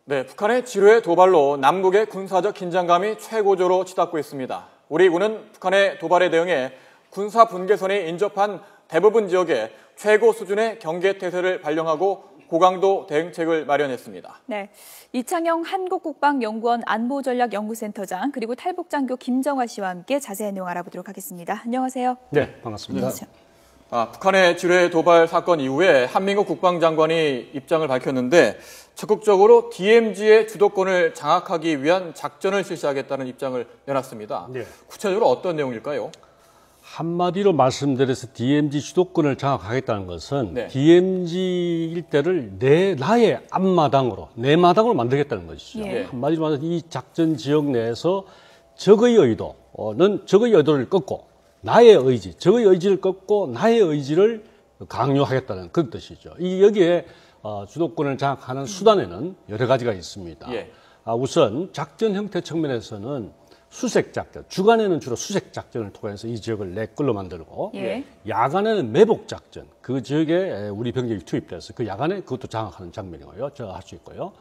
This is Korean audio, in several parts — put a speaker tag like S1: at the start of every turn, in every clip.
S1: 네, 북한의 지뢰 도발로 남북의 군사적 긴장감이 최고조로 치닫고 있습니다. 우리 군은 북한의 도발에 대응해 군사 분계선이 인접한 대부분 지역에 최고 수준의 경계태세를 발령하고 고강도 대응책을 마련했습니다.
S2: 네, 이창영 한국국방연구원 안보전략연구센터장 그리고 탈북장교 김정화 씨와 함께 자세한 내용 알아보도록 하겠습니다. 안녕하세요.
S3: 네, 반갑습니다.
S1: 북한의 지뢰 도발 사건 이후에 한민국 국방장관이 입장을 밝혔는데 적극적으로 DMZ의 주도권을 장악하기 위한 작전을 실시하겠다는 입장을 내놨습니다. 네. 구체적으로 어떤 내용일까요?
S3: 한마디로 말씀드려서 DMZ 주도권을 장악하겠다는 것은
S1: 네.
S3: DMZ 일대를 나의 앞마당으로, 내 마당으로 만들겠다는 것이죠.
S2: 예.
S3: 한마디로 말해서 이 작전 지역 내에서 적의 의도는 적의 의도를 꺾고 나의 의지, 적의 의지를 꺾고 나의 의지를 강요하겠다는 그런 뜻이죠. 여기에 주도권을 장악하는 수단에는 여러 가지가 있습니다.
S1: 예.
S3: 우선 작전 형태 측면에서는 수색 작전, 주간에는 주로 수색 작전을 통해서 이 지역을 내 걸로 만들고
S2: 예.
S3: 야간에는 매복 작전, 그 지역에 우리 병력이 투입돼서 그 야간에 그것도 장악하는 장면이고요. 저 할 수 있고요.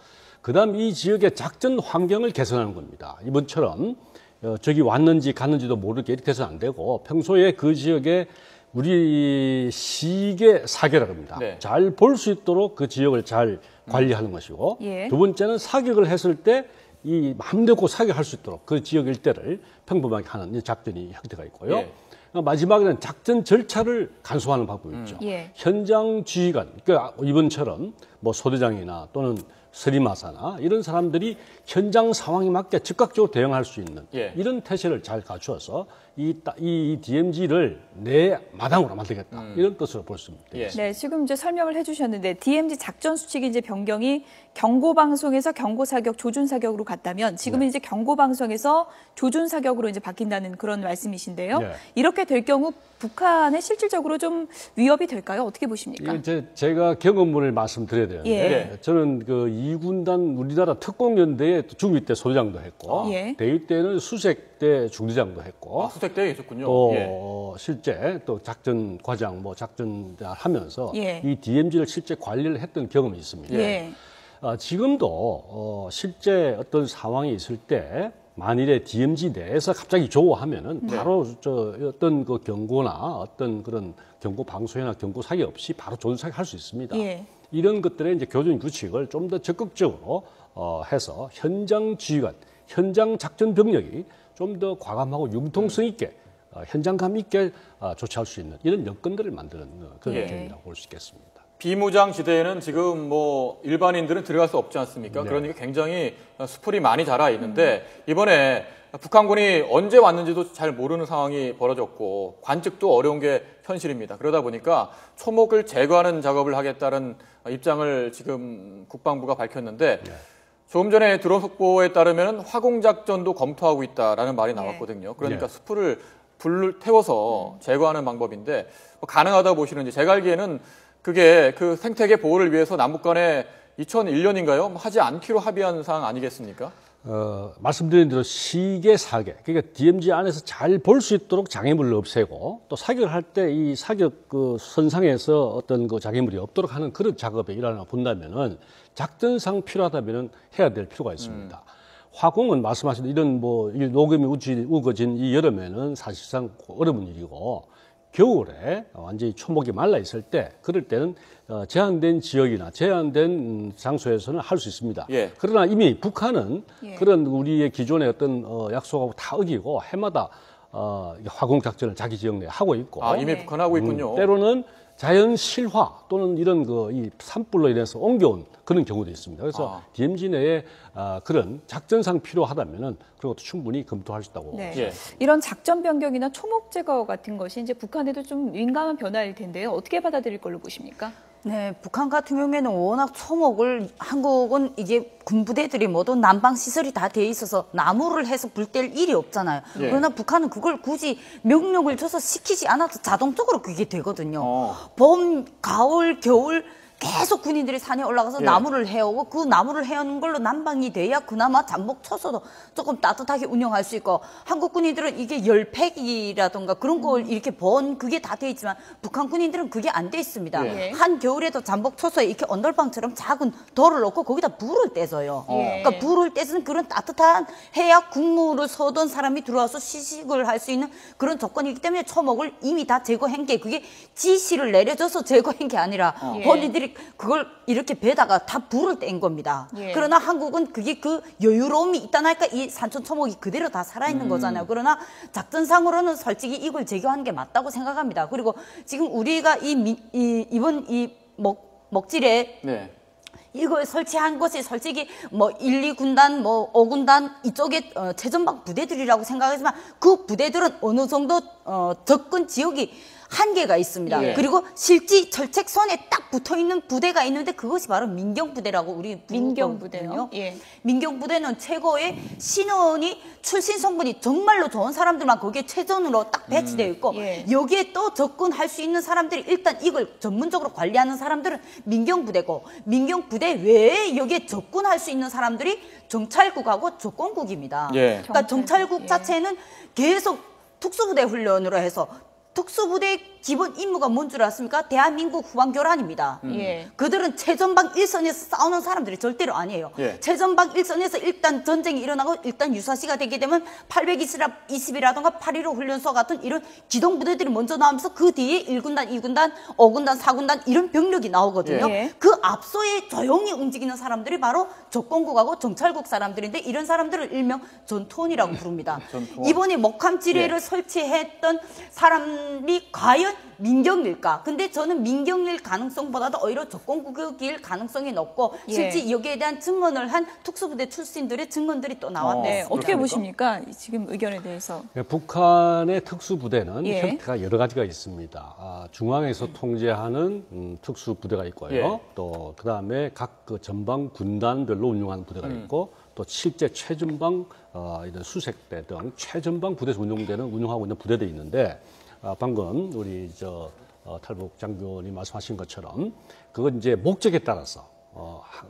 S3: 그다음 이 지역의 작전 환경을 개선하는 겁니다. 이번처럼 저기 왔는지 갔는지도 모르게 이렇게 해서는 안 되고 평소에 그 지역에 우리 시계 사격이라고 합니다.
S1: 네.
S3: 잘 볼 수 있도록 그 지역을 잘 관리하는 것이고
S2: 예.
S3: 두 번째는 사격을 했을 때 이 마음대로 사격할 수 있도록 그 지역 일대를 평범하게 하는 작전이 형태가 있고요.
S1: 예.
S3: 마지막에는 작전 절차를 간소화하는 방법이 있죠.
S2: 예.
S3: 현장 지휘관, 그러니까 이번처럼 뭐 소대장이나 또는 서리마사나 이런 사람들이 현장 상황에 맞게 즉각적으로 대응할 수 있는
S1: 예.
S3: 이런 태세를 잘 갖추어서 이 DMZ를 내 마당으로 만들겠다 이런 뜻으로 볼 수 있습니다.
S1: 예.
S2: 네, 지금 이제 설명을 해주셨는데 DMZ 작전 수칙이 이제 변경이 경고 방송에서 경고 사격, 조준 사격으로 갔다면 지금은 이제 경고 방송에서 조준 사격으로 이제 바뀐다는 그런 말씀이신데요.
S3: 네.
S2: 이렇게 될 경우 북한에 실질적으로 좀 위협이 될까요? 어떻게 보십니까?
S3: 이게 제가 경험을 말씀드려야 되는데
S2: 예.
S3: 저는 그 2군단 우리나라 특공연대에 중위 때 소대장도 했고
S2: 예.
S3: 대위 때는 수색 때 중대장도 했고
S1: 수색대에 있었군요.
S3: 또
S1: 예.
S3: 실제 또 작전 과장 작전 하면서
S2: 예.
S3: 이 DMZ를 실제 관리를 했던 경험이 있습니다.
S2: 예.
S3: 지금도 실제 어떤 상황이 있을 때 만일에 DMZ 내에서 갑자기 조우하면은 바로 어떤 그 경고나 어떤 그런 경고 방송이나 경고 사격 없이 바로 조준 사격 할 수 있습니다.
S2: 예.
S3: 이런 것들의 이제 교전 규칙을 좀 더 적극적으로 해서 현장 지휘관, 현장 작전 병력이 좀 더 과감하고 융통성 있게 현장감 있게 조치할 수 있는 이런 여건들을 만드는 그런 계획이라고 볼 수 있겠습니다.
S1: 비무장 지대에는 지금 뭐 일반인들은 들어갈 수 없지 않습니까?
S3: 네.
S1: 그러니까 굉장히 수풀이 많이 자라 있는데 이번에 북한군이 언제 왔는지도 잘 모르는 상황이 벌어졌고 관측도 어려운 게 현실입니다. 그러다 보니까 초목을 제거하는 작업을 하겠다는 입장을 지금 국방부가 밝혔는데 조금 전에 드론 속보에 따르면 화공작전도 검토하고 있다라는 말이 나왔거든요. 그러니까 수풀을 불을 태워서 제거하는 방법인데 뭐 가능하다고 보시는지 제가 알기에는 그게 그 생태계 보호를 위해서 남북 간에 2001년인가요? 하지 않기로 합의한 사항 아니겠습니까?
S3: 말씀드린 대로 시계 사격, 그러니까 DMZ 안에서 잘 볼 수 있도록 장애물을 없애고 또 사격을 할 때 이 사격 그 선상에서 어떤 그 장애물이 없도록 하는 그런 작업에 일환을 본다면은 작전상 필요하다면은 해야 될 필요가 있습니다. 화공은 말씀하신 이런 뭐 녹음이 우거진 이 여름에는 사실상 어려운 일이고 겨울에 완전히 초목이 말라 있을 때 그럴 때는 제한된 지역이나 제한된 장소에서는 할 수 있습니다.
S1: 예.
S3: 그러나 이미 북한은 그런 우리의 기존의 어떤 약속하고 다 어기고 해마다 화공 작전을 자기 지역 내에 하고 있고
S1: 이미 북한 하고 있군요.
S3: 때로는 자연 실화 또는 이런 이 산불로 인해서 옮겨온 그런 경우도 있습니다. 그래서 DMZ 내에 그런 작전상 필요하다면은 그것도 충분히 검토할 수 있다고.
S2: 네.
S1: 예.
S2: 이런 작전 변경이나 초목 제거 같은 것이 이제 북한에도 좀 민감한 변화일 텐데요. 어떻게 받아들일 걸로 보십니까?
S4: 네, 북한 같은 경우에는 워낙 초목을 한국은 이제 군부대들이 모두 난방 시설이 다 돼 있어서 나무를 해서 불 뗄 일이 없잖아요.
S1: 예.
S4: 그러나 북한은 그걸 굳이 명령을 줘서 시키지 않아도 자동적으로 그게 되거든요.
S1: 어.
S4: 봄, 가을, 겨울 계속 군인들이 산에 올라가서
S1: 예.
S4: 나무를 해오고 그 나무를 해오는 걸로 난방이 돼야 그나마 잠복 초소도 조금 따뜻하게 운영할 수 있고 한국 군인들은 이게 열팩이라던가 그런 걸 이렇게 번 그게 다 돼 있지만 북한 군인들은 그게 안 돼 있습니다.
S1: 예.
S4: 한 겨울에도 잠복 초소에 이렇게 언돌방처럼 작은 돌을 넣고 거기다 불을 떼서요.
S2: 예.
S4: 그러니까 불을 떼서는 그런 따뜻한 해약 국물을 서던 사람이 들어와서 시식을 할 수 있는 그런 조건이기 때문에 초목을 이미 다 제거한 게 그게 지시를 내려줘서 제거한 게 아니라
S2: 예.
S4: 본인들이 그걸 이렇게 배다가 다 불을 뗀 겁니다.
S2: 예.
S4: 그러나 한국은 그게 그 여유로움이 있다니까 이 산천 초목이 그대로 다 살아있는 거잖아요. 그러나 작전상으로는 솔직히 이걸 제거하는 게 맞다고 생각합니다. 그리고 지금 우리가 이번 이 먹질에
S1: 네.
S4: 이걸 설치한 것이 솔직히 뭐 1, 2군단, 뭐 5군단 이쪽에 최전방 부대들이라고 생각하지만 그 부대들은 어느 정도 접근 지역이 한계가 있습니다.
S1: 예.
S4: 그리고 실지 절책선에 딱 붙어있는 부대가 있는데 그것이 바로 민경부대라고 우리
S2: 민경부대요. 예.
S4: 민경부대는 최고의 신원이 출신 성분이 정말로 좋은 사람들만 거기에 최전으로 딱 배치되어 있고
S2: 예.
S4: 여기에 또 접근할 수 있는 사람들이 일단 이걸 전문적으로 관리하는 사람들은 민경부대고 민경부대 외에 여기에 접근할 수 있는 사람들이 정찰국하고 조건국입니다.
S1: 예.
S4: 그러니까 정찰국
S2: 예.
S4: 자체는 계속 특수부대 훈련으로 해서 특수부대의 기본 임무가 뭔 줄 아십니까? 대한민국 후방교란입니다.
S2: 예.
S4: 그들은 최전방 일선에서 싸우는 사람들이 절대로 아니에요.
S1: 예.
S4: 최전방 일선에서 일단 전쟁이 일어나고 일단 유사시가 되게 되면 820이라던가 8.15 훈련소 같은 이런 기동부대들이 먼저 나오면서 그 뒤에 1군단, 2군단, 5군단, 4군단 이런 병력이 나오거든요.
S2: 예.
S4: 그 앞서에 조용히 움직이는 사람들이 바로 조건국하고 정찰국 사람들인데 이런 사람들을 일명 전투원이라고 부릅니다.
S1: 전투원.
S4: 이번에 목함 지뢰를
S1: 예.
S4: 설치했던 사람이 과연 민경일까? 근데 저는 민경일 가능성보다도 오히려 조건국일 가능성이 높고
S2: 예.
S4: 실제 여기에 대한 증언을 한 특수부대 출신들의 증언들이 또 나왔네요.
S2: 네, 어떻게
S1: 그렇습니까?
S2: 보십니까? 지금 의견에 대해서.
S3: 북한의 특수부대는
S2: 예.
S3: 형태가 여러 가지가 있습니다. 중앙에서 통제하는 특수부대가 있고요.
S1: 예.
S3: 또 그다음에 각 그 전방 군단별로 운영하는 부대가 있고 또 실제 최전방 이런 수색대 등 최전방 부대에서 운영하고 있는 부대들이 있는데 방금 우리 탈북 장교님 말씀하신 것처럼 그건 이제 목적에 따라서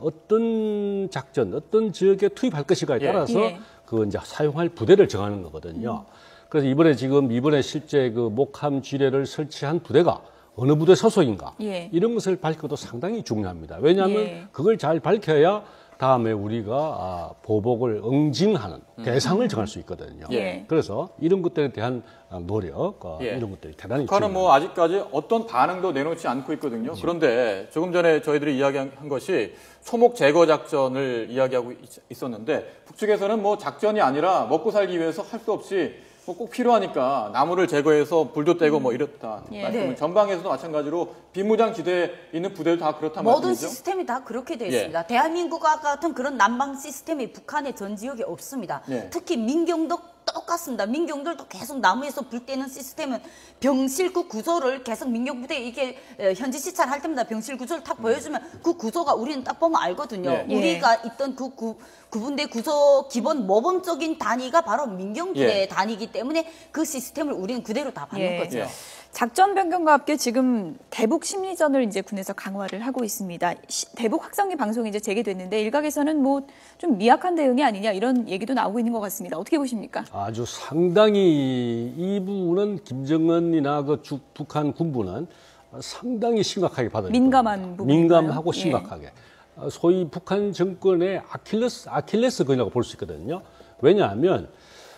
S3: 어떤 작전, 어떤 지역에 투입할 것인가에
S1: 예.
S3: 따라서
S2: 예.
S3: 그 이제 사용할 부대를 정하는 거거든요. 그래서 이번에 실제 그 목함 지뢰를 설치한 부대가 어느 부대 소속인가
S2: 예.
S3: 이런 것을 밝혀도 상당히 중요합니다. 왜냐하면
S2: 예.
S3: 그걸 잘 밝혀야 다음에 우리가 보복을 응징하는 대상을 정할 수 있거든요.
S2: 예.
S3: 그래서 이런 것들에 대한 노력,
S1: 예.
S3: 이런 것들이 대단히
S1: 북한은
S3: 중요합니다.
S1: 뭐 아직까지 어떤 반응도 내놓지 않고 있거든요. 그런데 조금 전에 저희들이 이야기한 것이 초목 제거 작전을 이야기하고 있었는데 북측에서는 뭐 작전이 아니라 먹고 살기 위해서 할 수 없이 뭐 꼭 필요하니까 나무를 제거해서 불도 떼고 뭐 이렇다.
S2: 예.
S1: 말씀을
S4: 네.
S1: 전방에서도 마찬가지로 비무장지대에 있는 부대도 다 그렇다
S4: 모든
S1: 말씀이죠?
S4: 시스템이 다 그렇게 되어
S1: 예.
S4: 있습니다. 대한민국과 같은 그런 난방 시스템이 북한의 전 지역에 없습니다.
S1: 예.
S4: 특히 민경도 똑같습니다. 민경들도 계속 나무에서 불 떼는 시스템은 병실 그 구조를 계속 민경부대 이게 현지 시찰할 때마다 병실 구조를 딱 보여주면 그 구조가 우리는 딱 보면 알거든요.
S1: 예.
S4: 우리가 있던 그 구분대 구조 기본 모범적인 단위가 바로 민경부대
S1: 예.
S4: 단위이기 때문에 그 시스템을 우리는 그대로 다 받는
S2: 예.
S4: 거죠.
S1: 예.
S2: 작전 변경과 함께 지금 대북 심리전을 이제 군에서 강화를 하고 있습니다. 대북 확성기 방송이 이제 재개됐는데 일각에서는 뭐 좀 미약한 대응이 아니냐 이런 얘기도 나오고 있는 것 같습니다. 어떻게 보십니까?
S3: 아주 상당히 이 부분은 김정은이나 그 북한 군부는 상당히 심각하게 받아들여요.
S2: 민감한 부분인가요?
S3: 민감하고
S2: 예.
S3: 심각하게. 소위 북한 정권의 아킬레스건이라고 볼 수 있거든요. 왜냐하면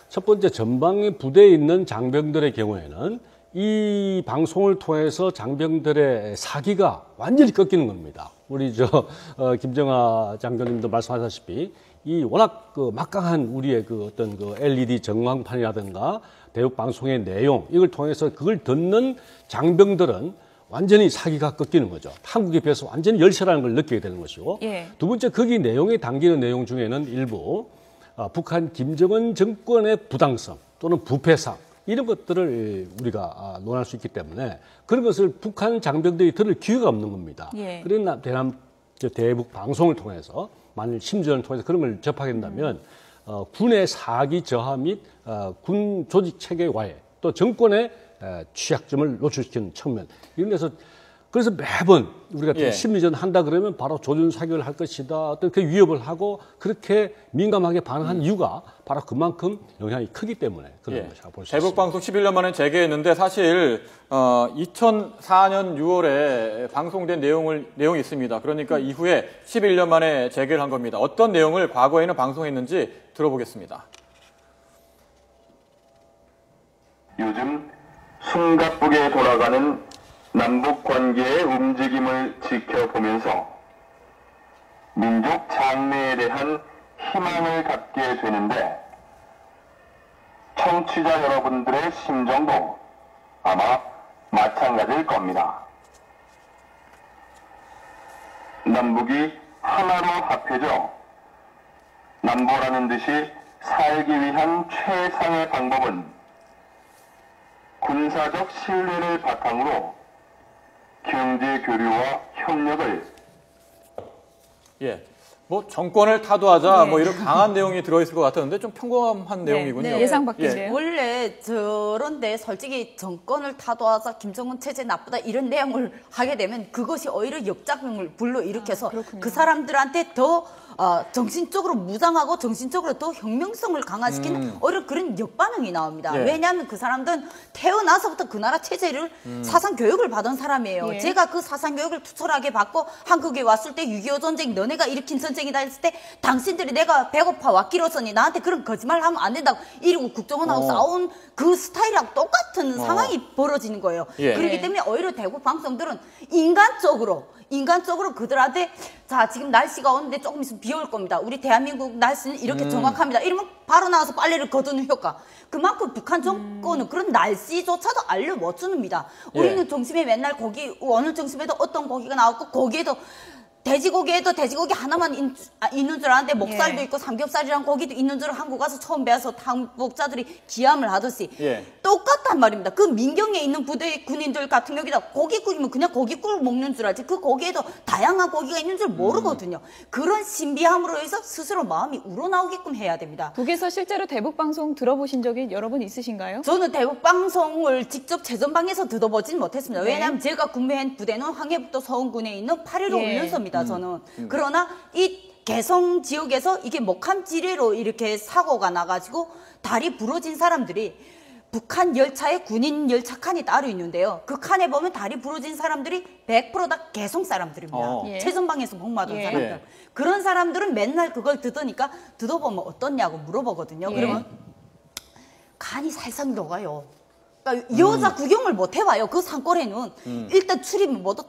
S3: 첫 번째 전방에 부대에 있는 장병들의 경우에는 이 방송을 통해서 장병들의 사기가 완전히 꺾이는 겁니다. 우리 김정하 장교님도 말씀하셨다시피 이 워낙 그 막강한 우리의 그 어떤 그 LED 전광판이라든가 대북 방송의 내용 이걸 통해서 그걸 듣는 장병들은 완전히 사기가 꺾이는 거죠. 한국에 비해서 완전히 열세라는 걸 느끼게 되는 것이고
S2: 예.
S3: 두 번째 거기 내용에 담기는 내용 중에는 일부 북한 김정은 정권의 부당성 또는 부패상 이런 것들을 우리가 논할 수 있기 때문에 그런 것을 북한 장병들이 들을 기회가 없는 겁니다.
S2: 예.
S3: 그러나 대북 방송을 통해서 만일 심전을 통해서 그런 걸 접하게 된다면 군의 사기 저하 및 군 조직 체계 와해 또 정권의 취약점을 노출시키는 측면 이런 데서 그래서 매번 우리가
S1: 예.
S3: 심리전 한다 그러면 바로 조준 사격을 할 것이다. 어떤 그 위협을 하고 그렇게 민감하게 반응한 이유가 바로 그만큼 영향이 크기 때문에 그런 것이라고 볼 수 있습니다.
S1: 대북방송 11년 만에 재개했는데 사실 2004년 6월에 방송된 내용이 있습니다. 그러니까 이후에 11년 만에 재개를 한 겁니다. 어떤 내용을 과거에는 방송했는지 들어보겠습니다.
S5: 요즘 숨가쁘게 돌아가는 남북 관계의 움직임을 지켜보면서 민족 장래에 대한 희망을 갖게 되는데 청취자 여러분들의 심정도 아마 마찬가지일 겁니다. 남북이 하나로 합해져 남보라는 듯이 살기 위한 최상의 방법은 군사적 신뢰를 바탕으로 경제 교류와 협력을
S1: 뭐 정권을 타도하자
S2: 네.
S1: 뭐 이런 강한 내용이 들어있을 것 같았는데 좀 평범한 내용이군요.
S2: 네, 예상 밖인데요.
S4: 원래 저런데 솔직히 정권을 타도하자 김정은 체제 나쁘다 이런 내용을 하게 되면 그것이 오히려 역작용을 불러일으켜서 그 사람들한테 더 정신적으로 무장하고 정신적으로 더 혁명성을 강화시키는 오히려 그런 역반응이 나옵니다.
S1: 예.
S4: 왜냐하면 그 사람들은 태어나서부터 그 나라 체제를 사상 교육을 받은 사람이에요.
S2: 예.
S4: 제가 그 사상 교육을 투철하게 받고 한국에 왔을 때 6.25 전쟁 너네가 일으킨 전쟁이다 했을 때 당신들이 내가 배고파 왔기로서니 나한테 그런 거짓말 하면 안 된다고 이러고 국정원하고 싸운 그 스타일이랑 똑같은 상황이 벌어지는 거예요.
S1: 예.
S4: 그렇기 때문에 오히려 대구 방송들은 인간적으로 그들한테 자 지금 날씨가 오는데 조금 있으면 비 올 겁니다. 우리 대한민국 날씨는 이렇게 정확합니다. 이러면 바로 나와서 빨래를 거두는 효과. 그만큼 북한 정권은 그런 날씨조차도 알려 못 줍니다. 우리는 점심에 맨날 고기 오늘 점심에도 어떤 고기가 나왔고 고기에도 돼지고기에도 돼지고기 하나만 있는 줄 알았는데 목살도
S2: 예.
S4: 있고 삼겹살이랑 고기도 있는 줄 한국 와서 처음 배워서 당국자들이 기함을 하듯이
S1: 예.
S4: 똑같단 말입니다. 그 민경에 있는 부대 군인들 같은 경우에도 고기국이면 그냥 고기국을 먹는 줄 알지 그 고기에도 다양한 고기가 있는 줄 모르거든요. 그런 신비함으로 해서 스스로 마음이 우러나오게끔 해야 됩니다.
S2: 북에서 실제로 대북방송 들어보신 적이 여러 번 있으신가요?
S4: 저는 대북 방송을 직접 제전방에서 들어보진 못했습니다.
S2: 네.
S4: 왜냐하면 제가 근무한 부대는 황해북도 서운군에 있는 8.15
S2: 예.
S4: 훈련소입니다. 저는 그러나 이 개성 지역에서 이게 목함지뢰로 이렇게 사고가 나가지고 다리 부러진 사람들이 북한 열차에 군인 열차 칸이 따로 있는데요. 그 칸에 보면 다리 부러진 사람들이 100% 다 개성 사람들입니다.
S2: 예.
S4: 최전방에서 복무하던
S2: 예.
S4: 사람들.
S1: 예.
S4: 그런 사람들은 맨날 그걸 듣으니까 듣어보면 어떻냐고 물어보거든요.
S2: 예.
S4: 그러면 간이 살살 녹아요. 그러니까 여자 구경을 못 해봐요. 그 산골에는 일단 출입 모두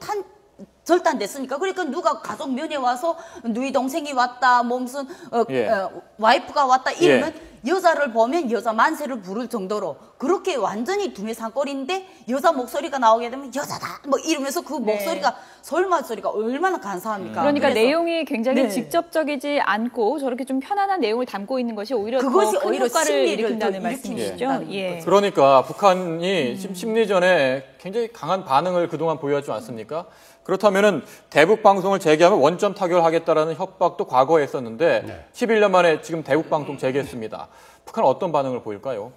S4: 절단됐으니까. 그러니까 누가 가족 면회 와서 누이 동생이 왔다, 뭐 무슨
S1: 예.
S4: 와이프가 왔다 이러면 여자를 보면 여자 만세를 부를 정도로 그렇게 완전히 두뇌 산골인데 여자 목소리가 나오게 되면 여자다 뭐 이러면서 그
S2: 네.
S4: 목소리가 솔말 소리가 얼마나 간사합니까?
S2: 그러니까
S4: 그래서
S2: 내용이 굉장히
S4: 네.
S2: 직접적이지 않고 저렇게 좀 편안한 내용을 담고 있는 것이 오히려
S4: 그것이
S2: 더 큰
S4: 오히려
S2: 효과를
S4: 심리를
S2: 일으킨다는
S4: 더
S2: 말씀이시죠?
S4: 일으킨다는
S2: 예.
S1: 그러니까 북한이 지금 심리전에 굉장히 강한 반응을 그동안 보여왔지 않습니까? 그렇다면은 대북 방송을 재개하면 원점 타결하겠다라는 협박도 과거에 했었는데 11년 만에 지금 대북 방송 재개했습니다. 북한은 어떤 반응을 보일까요?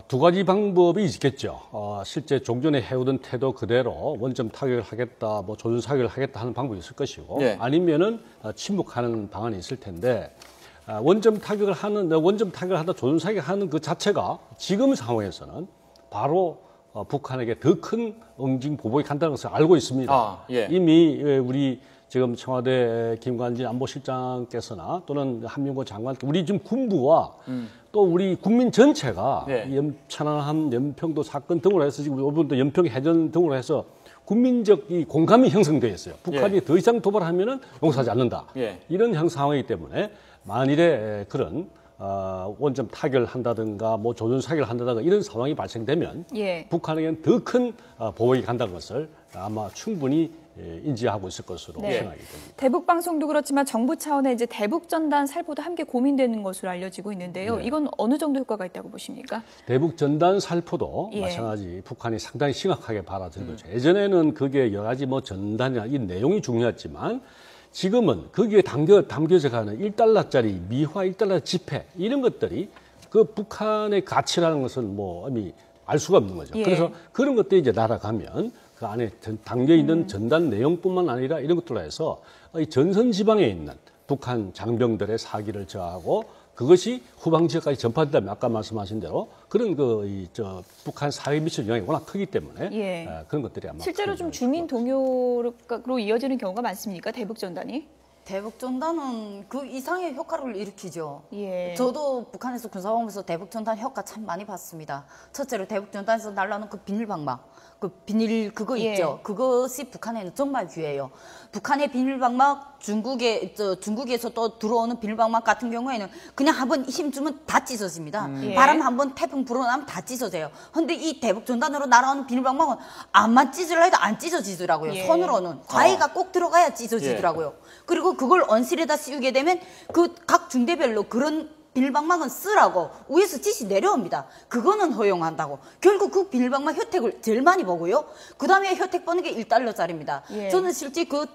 S3: 두 가지 방법이 있겠죠. 실제 종전에 해오던 태도 그대로 원점 타격을 하겠다, 뭐 조준 사격을 하겠다 하는 방법이 있을 것이고,
S1: 예.
S3: 아니면은 침묵하는 방안이 있을 텐데, 원점 타격을 하다 조준 사격하는 그 자체가 지금 상황에서는 바로 북한에게 더 큰 응징 보복이 간다는 것을 알고 있습니다.
S1: 예.
S3: 이미 우리 지금 청와대 김관진 안보실장께서나 또는 한민구 장관, 우리 지금 군부와 또 우리 국민 전체가
S1: 네.
S3: 천안함 연평도 사건 등으로 해서 지금 이번도 연평 해전 등으로 해서 국민적 이 공감이 형성되어 있어요. 북한이 더 이상 도발하면은 용서하지 않는다.
S1: 예.
S3: 이런 상황이기 때문에 만일에 그런 원점 타결을 한다든가 뭐 조준 사격을 한다든가 이런 상황이 발생되면
S2: 예.
S3: 북한에게는 더 큰 보복이 간다는 것을 아마 충분히 인지하고 있을 것으로
S2: 네.
S3: 생각이 됩니다.
S2: 대북 방송도 그렇지만 정부 차원의 이제 대북 전단 살포도 함께 고민되는 것으로 알려지고 있는데요. 이건 어느 정도 효과가 있다고 보십니까?
S3: 대북 전단 살포도
S2: 예.
S3: 마찬가지 북한이 상당히 심각하게 받아들인 거죠. 예전에는 그게 여러 가지 뭐 전단이나 이 내용이 중요했지만 지금은 거기에 담겨져 가는 1달러짜리 미화 1달러 지폐 이런 것들이 그 북한의 가치라는 것은 뭐 이미 알 수가 없는 거죠.
S2: 예.
S3: 그래서 그런 것들이 이제 날아가면 그 안에 담겨 있는 전단 내용뿐만 아니라 이런 것들로 해서 이 전선 지방에 있는 북한 장병들의 사기를 저하고 그것이 후방 지역까지 전파된다면 아까 말씀하신 대로 그런 북한 사회에 미치는 영향이 워낙 크기 때문에
S2: 예.
S3: 그런 것들이 아마
S2: 실제로 좀 주민 동요로 이어지는 경우가 많습니까? 대북 전단이?
S4: 대북 전단은 그 이상의 효과를 일으키죠.
S2: 예.
S4: 저도 북한에서 군사범에서 대북 전단 효과 참 많이 봤습니다. 첫째로 대북 전단에서 날라오는 그 비닐방막, 그 비닐 그거
S2: 예.
S4: 있죠. 그것이 북한에는 정말 귀해요. 북한의 비닐방막, 중국에서 또 들어오는 비닐방막 같은 경우에는 그냥 한번 힘 주면 다 찢어집니다.
S2: 예.
S4: 바람 한번 태풍 불어나면 다 찢어져요. 근데 이 대북 전단으로 날아오는 비닐방막은 암만 찢으려 해도 안 찢어지더라고요.
S2: 예.
S4: 손으로는 과위가 꼭 들어가야 찢어지더라고요. 그리고 그걸 언실에다 씌우게 되면 그 각 중대별로 그런 비닐방막은 쓰라고 위에서 지시 내려옵니다. 그거는 허용한다고. 결국 그 비닐방막 혜택을 제일 많이 보고요. 그 다음에 혜택 보는 게 1달러짜리입니다.
S2: 예.
S4: 저는 실제 그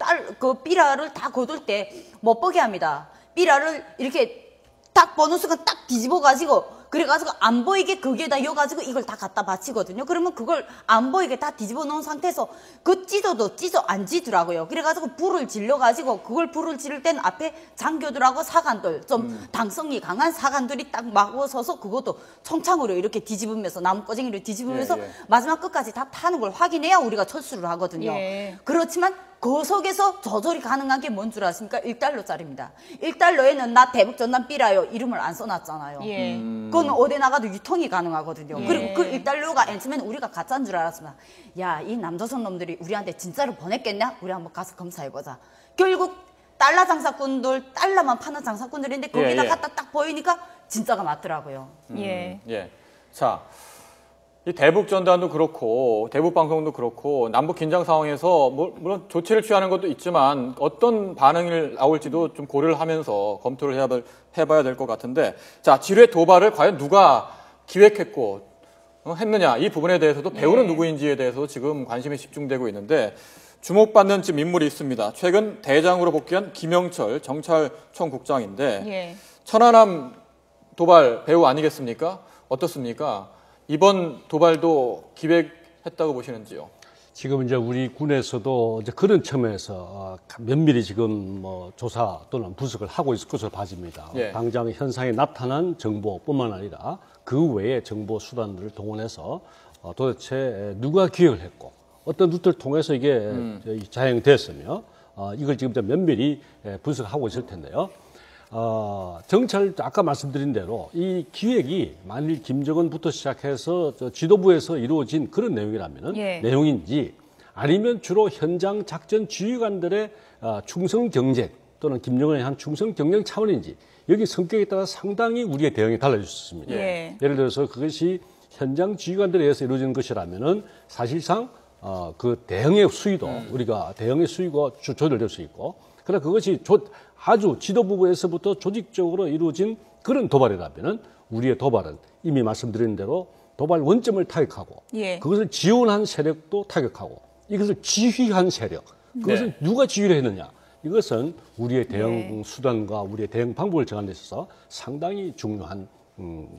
S4: 삐라를 다 거둘 때 못 보게 합니다. 삐라를 이렇게 딱 보는 순간 딱 뒤집어가지고 그래가지고 안 보이게 거기에다 이어가지고 이걸 다 갖다 바치거든요. 그러면 그걸 안 보이게 다 뒤집어 놓은 상태에서 그 찢어도 안 지더라고요. 그래가지고 불을 질러가지고 그걸 불을 지를 땐 앞에 장교들하고 사관들 좀 당성이 강한 사관들이 딱 막고 서서 그것도 총창으로 이렇게 뒤집으면서 나무꼬쟁이로 뒤집으면서
S1: 예, 예.
S4: 마지막 끝까지 다 타는 걸 확인해야 우리가 철수를 하거든요.
S2: 예.
S4: 그렇지만 그 속에서 조절이 가능한 게 뭔 줄 아십니까? 1달러짜리입니다. 1달러에는 나 대북 전단 삐라요 이름을 안 써놨잖아요.
S2: 예.
S4: 그건 어디 나가도 유통이 가능하거든요.
S2: 예.
S4: 그리고 그 1달러가 처음에는 우리가 가짜인 줄 알았습니다. 야, 이 남조선 놈들이 우리한테 진짜로 보냈겠냐? 우리 한번 가서 검사해보자. 결국 달러 장사꾼들, 달러만 파는 장사꾼들인데 거기다
S1: 예.
S4: 갖다 딱 보이니까 진짜가 맞더라고요.
S2: 예.
S1: 예. 자, 이 대북 전단도 그렇고 대북 방송도 그렇고 남북 긴장 상황에서 물론 조치를 취하는 것도 있지만 어떤 반응이 나올지도 좀 고려를 하면서 검토를 해봐야 될 것 같은데, 자, 지뢰 도발을 과연 누가 기획했고 했느냐, 이 부분에 대해서도 배우는 누구인지에 대해서 지금 관심이 집중되고 있는데, 주목받는 지금 인물이 있습니다. 최근 대장으로 복귀한 김영철 정찰청국장인데
S2: 예.
S1: 천안함 도발 배우 아니겠습니까? 어떻습니까? 이번 도발도 기획했다고 보시는지요?
S3: 지금 이제 우리 군에서도 이제 그런 측면에서 면밀히 지금 조사 또는 분석을 하고 있을 것으로 봐집니다.
S1: 예.
S3: 당장 현상에 나타난 정보뿐만 아니라 그 외의 정보 수단들을 동원해서 도대체 누가 기획을 했고 어떤 루트를 통해서 이게 자행됐으며 이걸 지금 좀 면밀히 분석하고 있을 텐데요. 정찰 아까 말씀드린 대로 이 기획이 만일 김정은부터 시작해서 지도부에서 이루어진 그런 내용이라면은
S2: 예.
S3: 내용인지 아니면 주로 현장 작전 지휘관들의 충성 경쟁 또는 김정은에 대한 충성 경쟁 차원인지 여기 성격에 따라 상당히 우리의 대응이 달라질 수 있습니다.
S2: 예.
S3: 예를 들어서 그것이 현장 지휘관들에 의해서 이루어지는 것이라면은 사실상 그 대응의 수위도 우리가 대응의 수위가 조절될 수 있고, 그러나 그것이 아주 지도부에서부터 조직적으로 이루어진 그런 도발이라면은 우리의 도발은 이미 말씀드린 대로 도발 원점을 타격하고
S2: 예.
S3: 그것을 지원한 세력도 타격하고 이것을 지휘한 세력, 그것을 누가 지휘를 했느냐, 이것은 우리의 대응 수단과 우리의 대응 방법을 정하는 데 있어서 상당히 중요한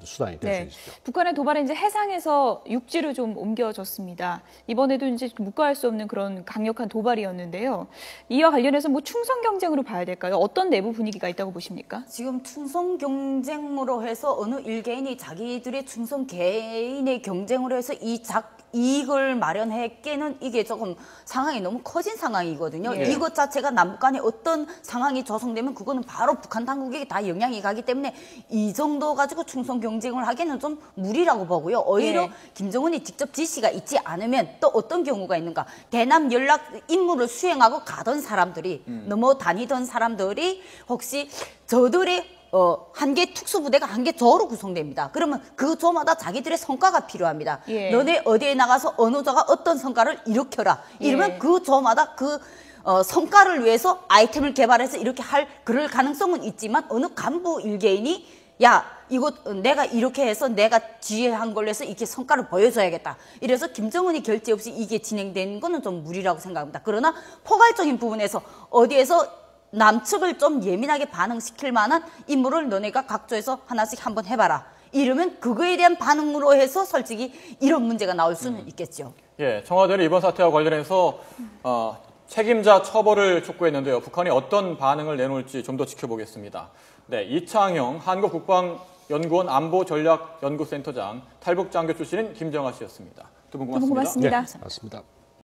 S3: 수단이 될 수 있죠.
S2: 북한의 도발은 이제 해상에서 육지로 좀 옮겨졌습니다. 이번에도 이제 묵과할 수 없는 그런 강력한 도발이었는데요. 이와 관련해서 뭐 충성 경쟁으로 봐야 될까요? 어떤 내부 분위기가 있다고 보십니까?
S4: 지금 충성 경쟁으로 해서 어느 일개인이 자기들의 충성 개인의 경쟁으로 해서 이익을 마련했기는 이게 조금 상황이 너무 커진 상황이거든요.
S1: 예.
S4: 이것 자체가 남북 간에 어떤 상황이 조성되면 그거는 바로 북한 당국에게 다 영향이 가기 때문에 이 정도 가지고 충성 경쟁을 하기는 좀 무리라고 보고요. 오히려
S2: 예.
S4: 김정은이 직접 지시가 있지 않으면 또 어떤 경우가 있는가. 대남 연락 임무를 수행하고 가던 사람들이 넘어다니던 사람들이 혹시 저들의 한 개 특수부대가 한 개 조로 구성됩니다. 그러면 그 조마다 자기들의 성과가 필요합니다.
S2: 예.
S4: 너네 어디에 나가서 어느 조가 어떤 성과를 일으켜라. 이러면
S2: 예.
S4: 그 조마다 그 성과를 위해서 아이템을 개발해서 이렇게 그럴 가능성은 있지만 어느 간부 일개인이 야, 이거 내가 이렇게 해서 내가 지휘한 걸로 해서 이렇게 성과를 보여줘야겠다. 이래서 김정은이 결제 없이 이게 진행되는 거는 좀 무리라고 생각합니다. 그러나 포괄적인 부분에서 어디에서 남측을 좀 예민하게 반응시킬 만한 임무를 너네가 각조해서 하나씩 한번 해봐라. 이러면 그거에 대한 반응으로 해서 솔직히 이런 문제가 나올 수는 있겠죠.
S1: 예, 청와대는 이번 사태와 관련해서 책임자 처벌을 촉구했는데요. 북한이 어떤 반응을 내놓을지 좀 더 지켜보겠습니다. 네, 이창용 한국국방연구원 안보전략연구센터장, 탈북장교 출신인 김정아 씨였습니다. 두 분 고맙습니다.
S2: 고맙습니다.
S3: 맞습니다.